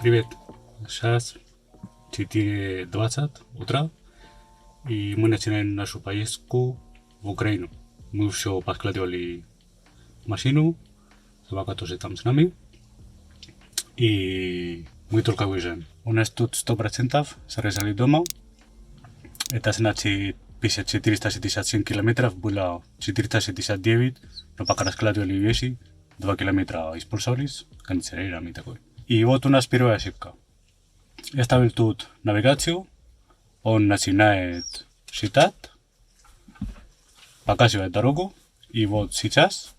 Привет. Сейчас 4:20 утра, и мы начинаем нашу поездку в Украину. Мы все поскладывали машину, собака тоже там с нами, и мы только выезжаем. У нас тут 100% зарезали дома. Это значит 467 километров, было 469, но пока раскладывали вещи, 2 километра использовались, кондиционером и такой. И вот у нас первая ошибка. Я ставил тут навигацию, он начинает считать, показывает дорогу, и вот сейчас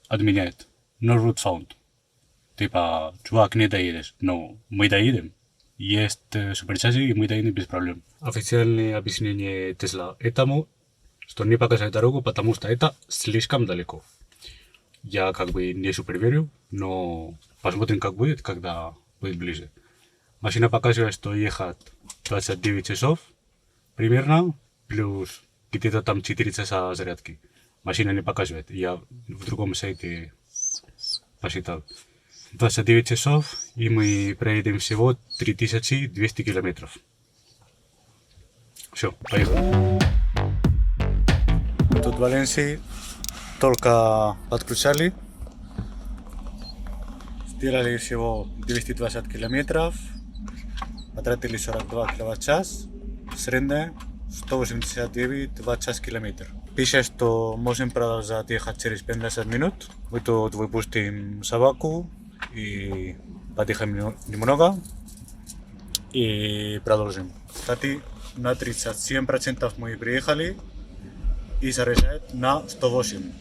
отменяет. No route found. Типа, чувак, не доедешь. Но мы доедем. Есть суперчарджер, и мы доедем без проблем. Официальное объяснение Tesla этому, что не показывает дорогу, потому что это слишком далеко. Я как бы не супер верю, но посмотрим, как будет, когда будет ближе. Машина показывает, что ехать 29 часов примерно, плюс где-то там 4 часа зарядки. Машина не показывает, я в другом сайте посчитал. 29 часов, и мы проедем всего 3200 километров. Все, поехали. Тут в Валенсии только подключали. Сделали всего 220 километров. Потратили 42 киловатт-час. Средняя 189 ватт-час километр. Пишет, что можем продолжать ехать через 15 минут. Мы тут выпустим собаку и подъехаем немного и продолжим. Кстати, на 37% мы приехали и заряжает на 108.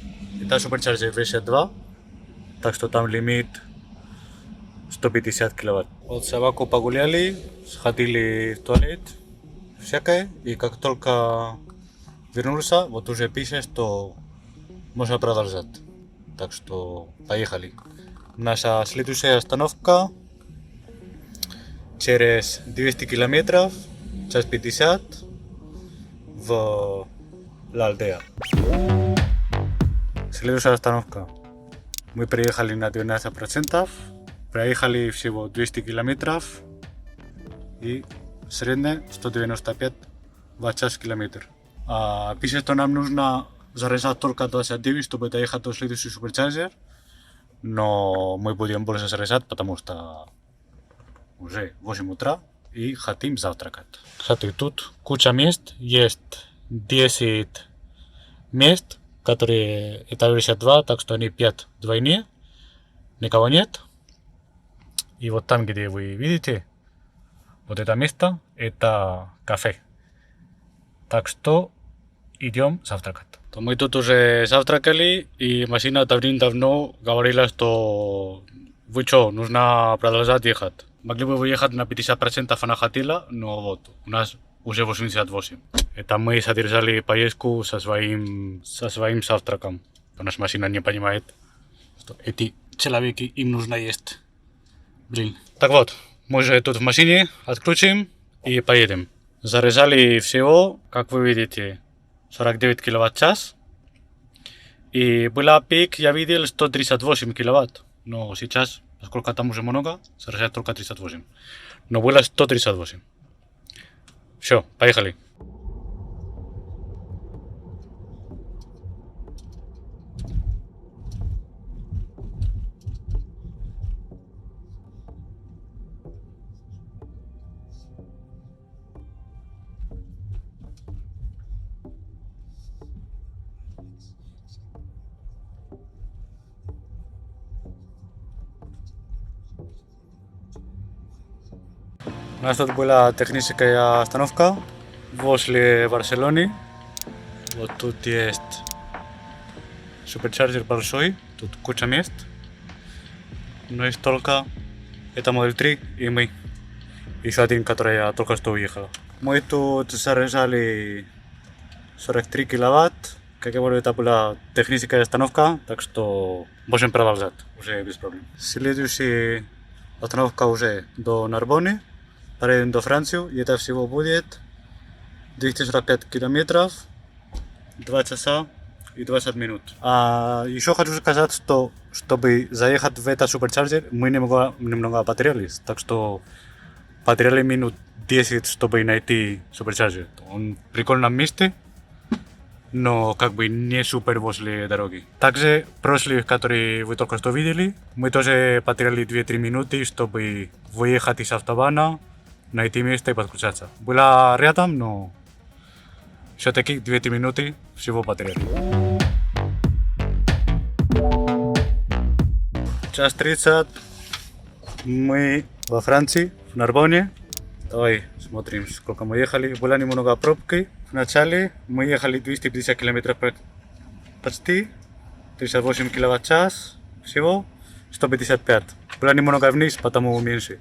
Это суперчарджер версия 2, так что там лимит 150 киловатт. Вот собаку погуляли, сходили в туалет, всякое, и как только вернулся, вот уже пишет, что можно продолжать. Так что поехали. Наша следующая остановка через 200 километров, час 50 в La Aldea. Следующая остановка. Мы приехали на 12%, проехали всего 200 километров и средняя 195 ватт-час километр. Пишет, что нам нужно заряжать только 29, чтобы доехать до следующий суперчарджер, но мы будем больше заряжать, потому что уже 8 утра и хотим завтракать. Кстати, тут куча мест, есть 10 мест, которые это версия 2, так что они 5 двойные, никого нет. И вот там, где вы видите, вот это место, это кафе. Так что идем завтракать. То мы тут уже завтракали, и машина давным-давно говорила, что вы что, нужно продолжать ехать. Могли бы вы ехать на 50%, она хотела, но вот, у нас уже 88. Это мы содержали поездку со своим завтраком. Наша машина не понимает, что эти человеки им нужно есть. Блин. Так вот, мы же тут в машине отключим и поедем. Заряжали всего, как вы видите, 49 киловатт-час. И была пик, я видел, 138 киловатт. Но сейчас, поскольку там уже много, заряжает только 38. Но было 138. Все, поехали. У нас тут была техническая остановка возле Барселоны. Вот тут есть суперчарджер большой, тут куча мест. Но есть только это Model 3 и мы. Еще один, который я только что уехал. Мы тут заряжали 43 киловатт. Как я говорю, это была техническая остановка, так что можем продолжать уже без проблем. Следующая остановка уже до Нарбоне. Поедем до Франции, и это всего будет 245 километров, 2 часа и 20 минут. Еще хочу сказать, что чтобы заехать в этот суперчарджер, мы немного потерялись. Так что потеряли минут 10, чтобы найти суперчарджер. Он в прикольном месте, но как бы не супер возле дороги. Также прошлый, который вы только что видели, мы тоже потеряли 2-3 минуты, чтобы выехать из автобана, найти место и подключаться. Было рядом, но все-таки 2-3 минуты всего потеряли. Час 30. Мы во Франции, в Нарбоне. Давай смотрим, сколько мы ехали. Было немного пробки. Вначале мы ехали 250 км почти, 38 киловатт-час всего, 155. Было немного вниз, потому меньше.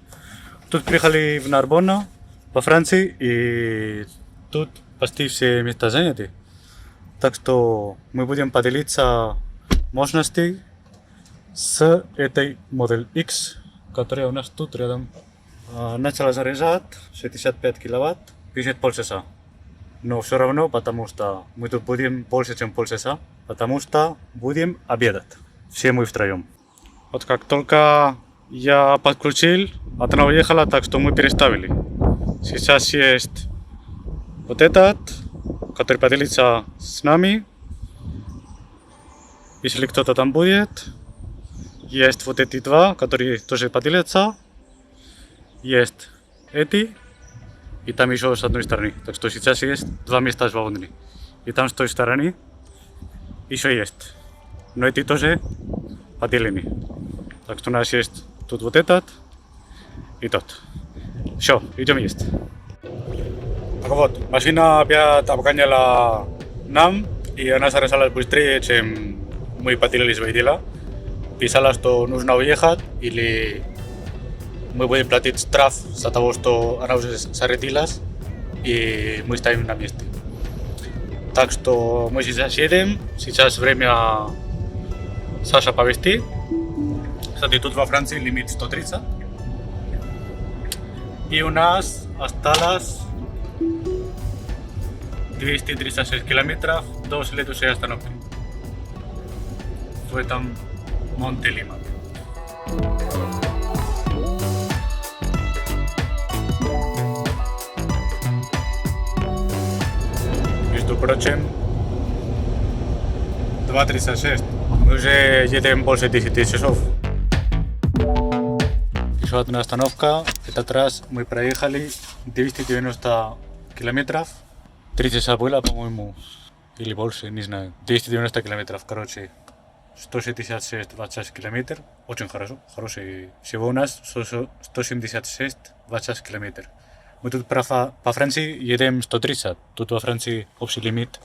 Тут приехали в Нарбона, во Франции, и тут почти все места заняты. Так что мы будем поделиться мощностью с этой Model X, которая у нас тут рядом. Начала заряжать 65 киловатт, 50 полчаса. Но все равно, потому что мы тут будем больше, чем полчаса, потому что будем обедать. Все мы втроем. Вот как только я подключил, она уехала, так что мы переставили. Сейчас есть вот этот, который поделится с нами, если кто-то там будет. Есть вот эти два, которые тоже поделятся. Есть эти. И там еще с одной стороны. Так что сейчас есть два места свободные. И там с той стороны еще есть. Но эти тоже поделены. Так что у нас есть тут вот этот и тот. Все, идем есть. Так вот, машина опять обгоняла нам. И она заряжалась быстрее, чем мы поделили свои дела. Писала, что нужно уехать или мы будем платить штраф за того, что она уже зарядилась, и мы стоим на месте. Так что мы сейчас едем, сейчас время Саша повезти. Кстати, тут во Франции лимит 130. И у нас осталось 236 километров до следующей остановки. В этом Монте-Лима. Между прочим, 2:36. Мы уже едем больше 10 часов. Еще одна остановка. В этот раз мы проехали 290 километров. 3 часа было, по-моему, или больше, не знаю. 290 километров, короче. 166 в час километр. Очень хорошо. Хороший. Всего у нас 176 в час километр. Мы тут по Франции едем 130. Тут во Франции общий лимит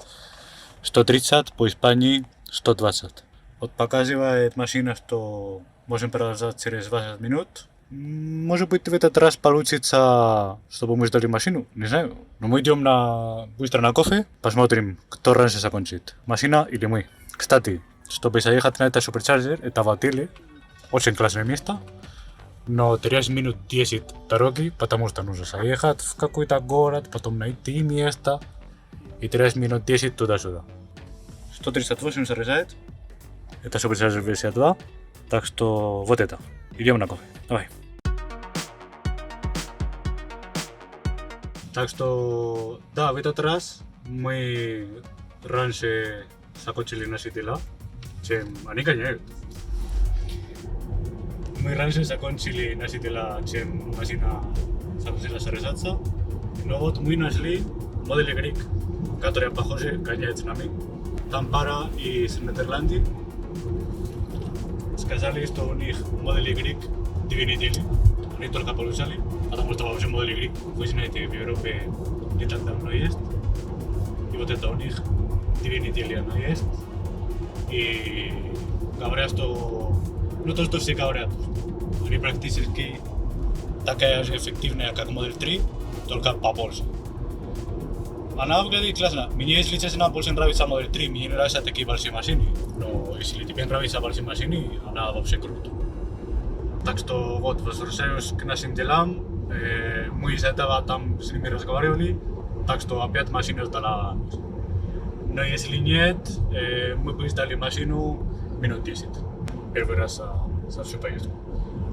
130, по Испании 120. Вот показывает машина, что можем продолжать через 20 минут. Может быть, в этот раз получится, чтобы мы ждали машину, не знаю. Но мы идем быстро на кофе, посмотрим, кто раньше закончит, машина или мы. Кстати, чтобы заехать на этот суперчарджер, это в отеле, очень классное место. Но теряешь минут 10 дороги, потому что нужно заехать в какой-то город, потом найти место. И теряешь минут 10 туда-сюда. 138 заряжает. Это суперчарджер версия 2. Так что вот это. Идем на кофе. Давай. Так что, да, в этот раз мы раньше закончили наши дела, чем они гоняют. Мы раньше закончили наши дела, чем машина закончила заряжаться. Но вот мы нашли Model Y, которая, похоже, гоняет с нами. Там пара из Нидерландов. Сказали, что у них Model Y 2 недели. Они только получали, потому что вообще Model Y, вы знаете, в Европе не так давно есть. И вот это у них 2 недели она есть. И говорят, что... Ну то, что все говорят. Они практически такая же эффективная, как Model 3, только побольше. Она выглядит классно. Мне, если честно, больше нравится Model 3, мне нравятся такие большие машины. Но если тебе нравятся большие машины, она вообще круто. Так что вот, возвращаюсь к нашим делам. Мы из этого там с ними разговаривали. Так что опять машина ждала. Но если нет, мы бы сдали машину минут 10. Первый раз за всю поездку.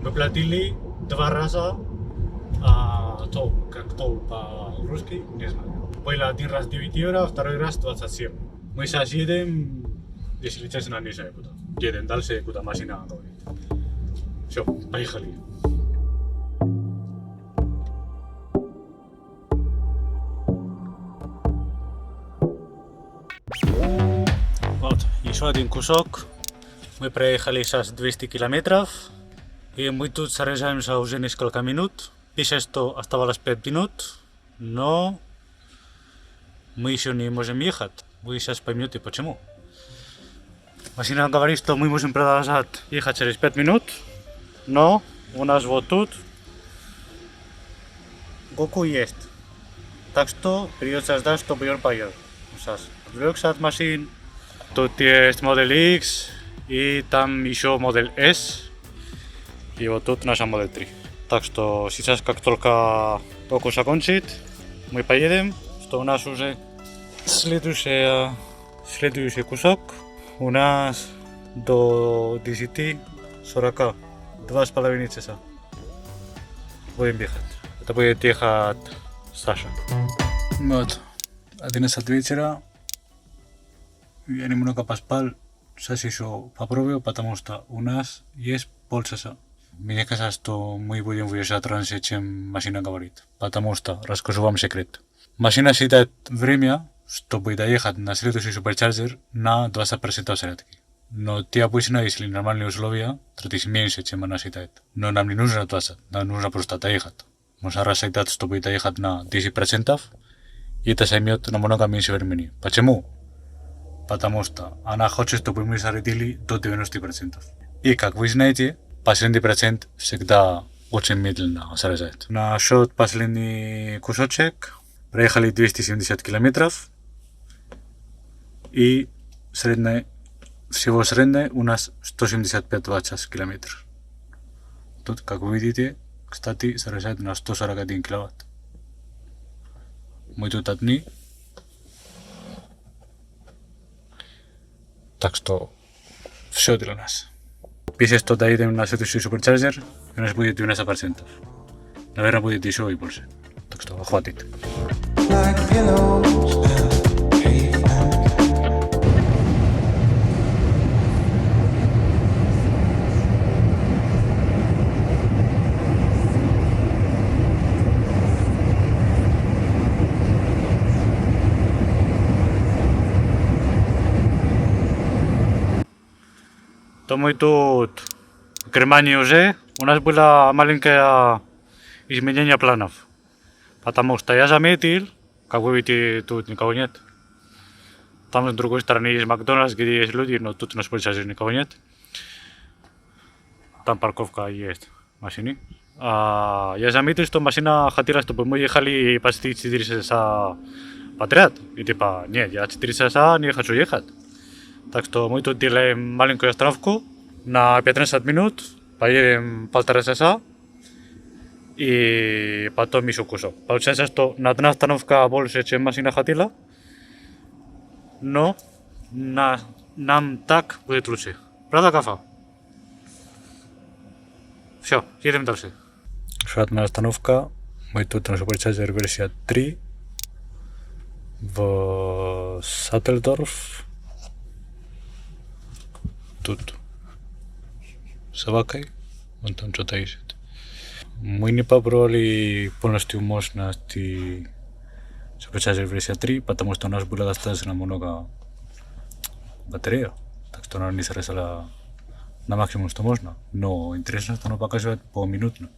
Мы платили 2 раза тол, как тол по-русски, не знаю. Было один раз 9 евро, второй раз 27. Мы сейчас едем, если честно, не знаю куда. Едем дальше, куда машина говорит. Все, поехали. Вот, еще один кусок. Мы проехали сейчас 200 километров. И мы тут заряжаемся уже несколько минут. Пишет, что оставалось 5 минут. Но мы еще не можем ехать. Вы сейчас поймете почему. Машина говорит, что мы можем продолжать ехать через 5 минут. Но у нас вот тут Гоку есть. Так что придется ждать, чтобы он поехал. Сейчас отвлекся от машин. Тут есть Model X и там еще Model S. И вот тут наша Model 3. Так что сейчас, как только Гоку закончит, мы поедем. Что у нас уже следующий кусок. У нас до 10:40. 2,5 часа. Будем ехать. Это будет ехать Саша. Вот. 11 вечера. Я немного поспал. Сейчас еще попробую, потому что у нас есть полчаса. Мне кажется, что мы будем выезжать раньше, чем машина говорит. Потому что, расскажу вам секрет. Машина считает время, чтобы доехать на следующий суперчарджер на 20% зарядки. Но ты обычно, если нормальные условия, тратишь меньше, чем она считает. Но нам не нужно 20, нам нужно просто доехать. Можно рассчитать, чтобы доехать на 10%, и это займет намного меньше времени. Почему? Потому что она хочет, чтобы мы зарядили до 90%. И как вы знаете, последний процент всегда очень медленно заряжает. Насчет последний кусочек, проехали 270 километров, и всего среднее у нас 175 Вт в километр. Тут, как вы видите, кстати, заряжает на 141 киловатт. Мы тут одни. Так что все для нас. Пишет, что доедем на следующий суперчарджер, и у нас будет 90%. Наверное, будет еще и больше. Так что хватит. То мы тут в Германии уже. У нас было маленькое изменение планов. Потому что я заметил, как вы видите, тут никого нет. Там с другой стороны есть Макдональдс, где есть люди, но тут на суперчарджере никого нет. Там парковка есть машины. Я заметил, что машина хотела, чтобы мы ехали почти 4 часа подряд. И типа, нет, я 4 часа не хочу ехать. Так что мы тут делаем маленькую остановку на 15 минут, поедем 1,5 часа и потом еще кусок. Получается, что на одна остановка больше, чем машина хотела, но нам так будет лучше. Правда, Кафа? Все, едем дальше. Еще одна остановка. Мы тут на суперчарджер версия 3 в Саттельдорф. Тут собакой, он там что-то ищет. Мы не попробовали полностью мощности суперчарджер версия 3, потому что у нас было достаточно много батарея, так что она не заряжала на максимум, что можно. Но интересно, что она показывает поминутно.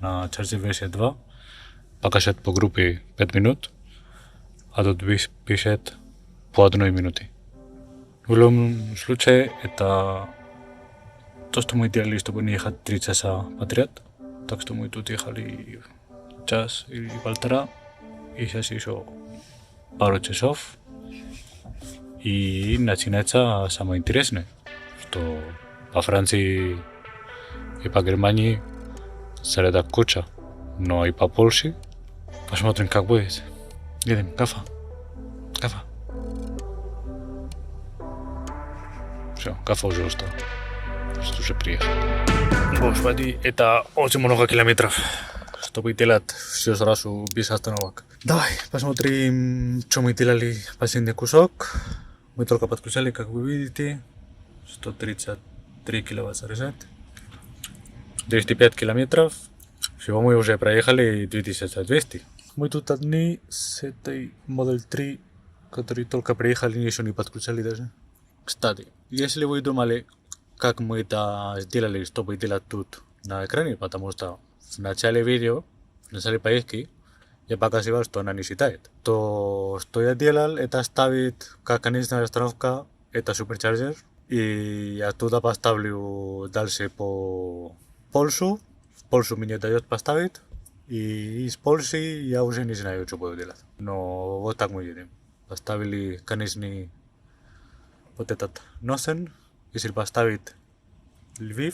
На чарджер версия 2 показывает по группе 5 минут, а тут пишет по 1 минуте. В любом случае, это то, что мы делали, чтобы не ехать 3 часа подряд. Так что мы тут ехали час или 1,5, и сейчас еще пару часов. И начинается самое интересное, что по Франции и по Германии заряда куча, но и по Польше. Посмотрим, как будет. Едем, Кафа. Все, кафе уже устал. Просто уже приехал. Господи, это очень много километров, чтобы делать все сразу без остановок. Давай посмотрим, что мы делали последний кусок. Мы только подключали, как вы видите, 133 киловатт заряжает. 205 километров. Всего мы уже проехали 2200. Мы тут одни с этой Model 3, которые только приехали, еще не подключали даже. Кстати, если вы думали, как мы это сделали, чтобы делать тут на экране, потому что в начале видео, в начале поездки, я показывал, что она не считает, то что я делал, это ставить как конечная остановка, это суперчарджер, и оттуда поставлю дальше по Польшу. В Польшу мне дает поставить, и из Польши я уже не знаю, что буду делать. Но вот так мы едем. Поставили конечный вот этот носен, если поставить Львив,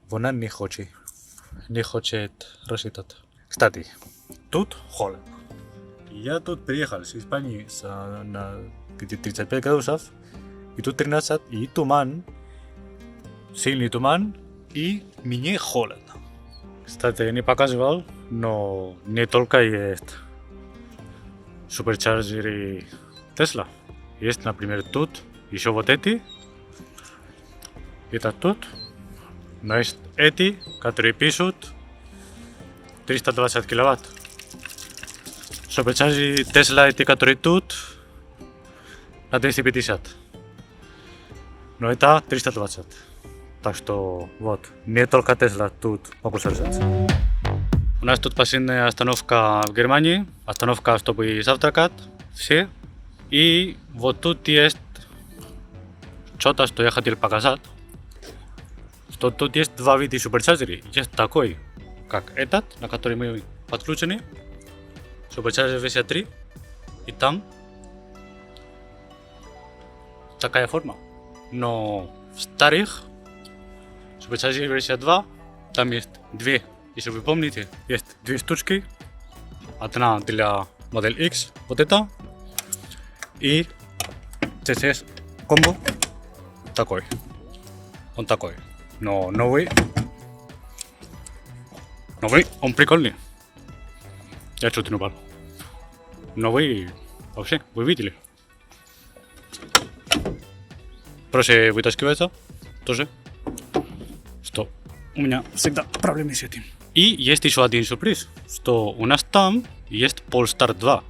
вона не хочет рассчитать. Кстати, тут холодно. Я тут приехал с Испании на где 35 градусов, и тут 13, и туман, сильный туман, и мне холодно. Кстати, я не показывал, но не только есть суперчарджеры Tesla. Есть, например, тут еще вот эти. Это тут. Но есть эти, которые пишут 320 киловатт. Суперчарджеры Tesla эти, которые тут, на 250. Но это 320. Так что вот, не только Tesla тут могут сажаться. У нас тут последняя остановка в Германии. Остановка, чтобы завтракать все. И вот тут есть что-то, что я хотел показать. Что тут есть два вида суперчарджеров. Есть такой, как этот, на который мы подключены. Суперчарджер версия 3. И там такая форма. Но в старых суперчарджер версия 2 там есть две. Если вы помните, есть две штучки. Одна для Model X, вот это. И здесь есть комбо такой. Он такой. Но новый, он прикольный. Я чуть не упал. Новый вообще, вы видели? Проще вытаскивается тоже. Что у меня всегда проблемы с этим. И есть еще один сюрприз, что у нас там есть Polestar 2.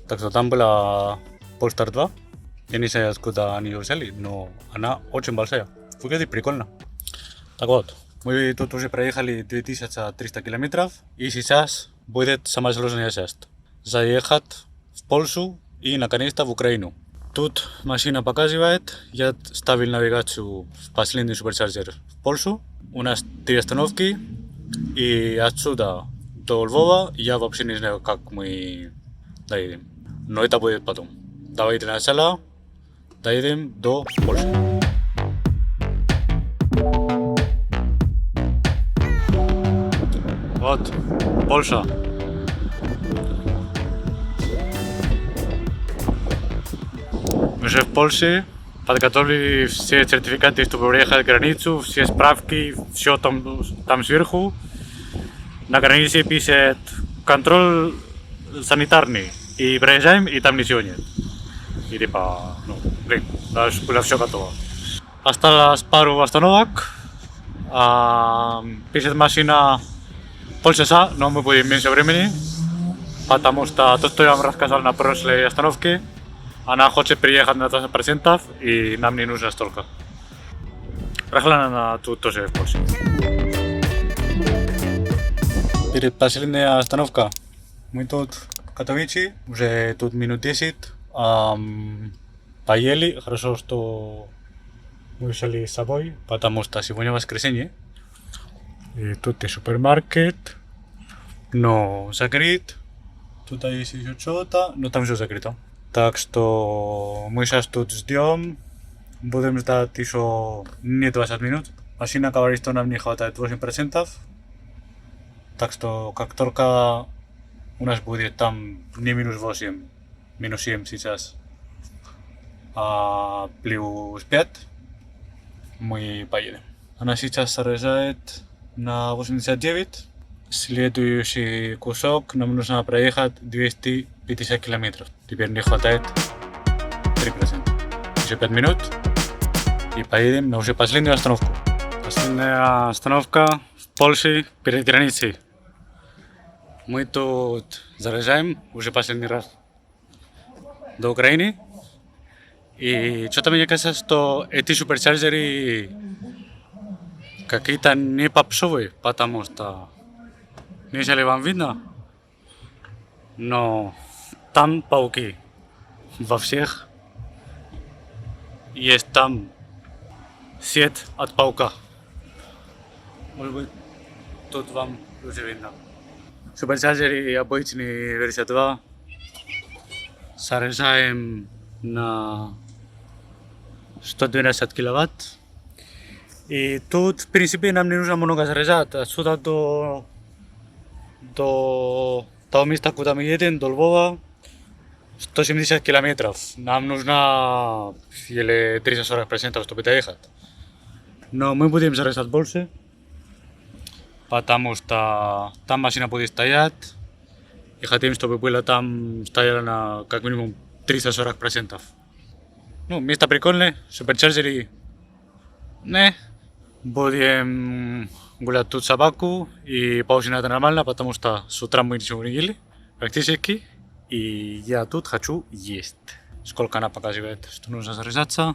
Так что там была Polestar 2. Я не знаю, откуда они ее взяли, но она очень большая. Выглядит прикольно. Так вот, мы тут уже проехали 2300 километров. И сейчас будет самая сложная часть. Заехать в Польшу и наконец-то в Украину. Тут машина показывает, я ставил навигацию в последний суперчарджер в Польшу. У нас 3 остановки. И отсюда до Львова я вообще не знаю, как мы доедем. Но это будет потом. Давайте сначала доедем до Польши. Вот, Польша. Мы же в Польше подготовили все сертификаты, чтобы проехать границу, все справки, все там сверху. На границе пишет контроль санитарный. И проезжаем, и там ничего нет. И типа, даже было все готово. Осталось пару остановок. Пишет машина полчаса, но мы будем меньше времени. Потому что то, что я вам рассказал на прошлой остановке, она хочет приехать на 20%, и нам не нужно столько. Проехала она тут тоже в Польше. Перед последней остановкой мы тут в Катовичи, уже тут минут 10. Поели, хорошо, что мы взяли с собой, потому что сегодня воскресенье. И тут и супермаркет, но закрыт. Тут есть еще что-то, но там все закрыто. Так что мы сейчас тут ждем. Будем ждать еще не 20 минут. Машина говорит, что нам не хватает 8%. Так что как только у нас будет там не минус 8, минус 7 сейчас, +5 мы поедем. Она сейчас срезает на 89. Следующий кусок нам нужно проехать 250 километров. Теперь не хватает 3%. Еще 5 минут и поедем на уже последнюю остановку. Последняя остановка в Польше перед границей. Мы тут заезжаем уже последний раз до Украины. И что-то мне кажется, что эти суперчарджеры какие-то не попсовые, потому что не знаю, ли вам видно, но там пауки во всех. Есть там сеть от паука. Может быть, тут вам лучше видно. Суперчарджеры обычные версия 2. Заряжаем на 112 киловатт. И тут, в принципе, нам не нужно много заряжать. Отсюда до того места, куда мы едем, до Львова, 170 километров. Нам нужно или 30-40%, чтобы доехать. Но мы будем заряжать больше, потому что там машина будет стоять. И хотим, чтобы было там стояло на как минимум 30-40%. Ну, место прикольное, суперчарджеры. Не. Будем гулять тут собаку и поужинать нормально, потому что с утра мы ничего не ели, практически. И я тут хочу есть. Сколько она показывает, что нужно заряжаться?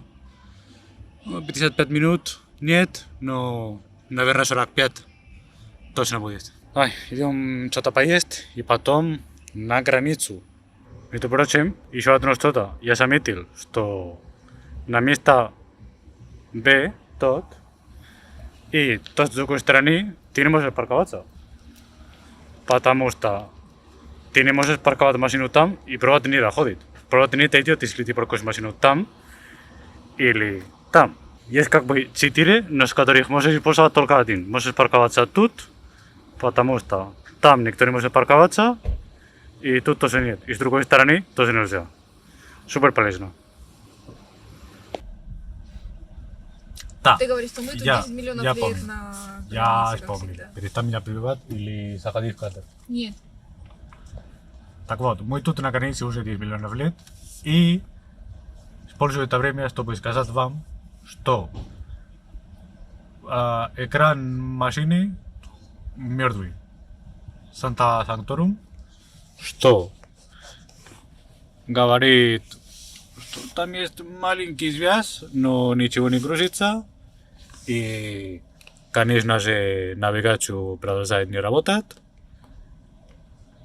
55 минут нет, но, наверное, 45 точно будет. Давай, идем что-то поесть и потом на границу. Между прочим, еще одно что-то. Я заметил, что на место Б тот и тот с другой стороны ты не можешь парковаться. Потому что ты не можешь парковать машину там и провод не доходит. Провод не идет, если ты паркуешь машину там или там. Есть как бы 4, но с которых можешь использовать только один. Можешь парковаться тут, потому что там никто не может парковаться, и тут тоже нет. И с другой стороны тоже нельзя. Супер полезно. Да. Ты говоришь, что мы тут 10 миллионов лет помню. на Я границе, как помню. всегда. Перестань меня прибивать или заходи в кадр. Нет. Так вот, мы тут на границе уже 10 миллионов лет и использую это время, чтобы сказать вам, что экран машины мертвый. Санта Санторум, что говорит, что там есть маленький связь, но ничего не грузится. И, конечно же, навигацию продолжает не работать.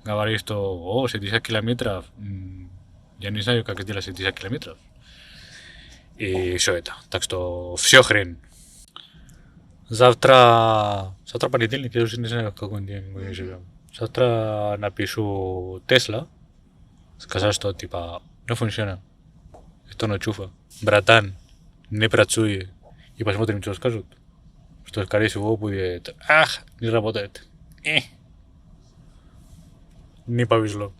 Говорит, что 60 километров. Я не знаю, как сделать 60 километров. И все это. Так что все хрен. Завтра понедельник, я уже не знаю, в какой день мы живем. Завтра напишу Tesla. Сказать, что типа no funciona. Esto no chufa. Братан, не працует. И посмотрим, что скажут. Что, скорее всего, будет... Ах, не работает. Не повезло.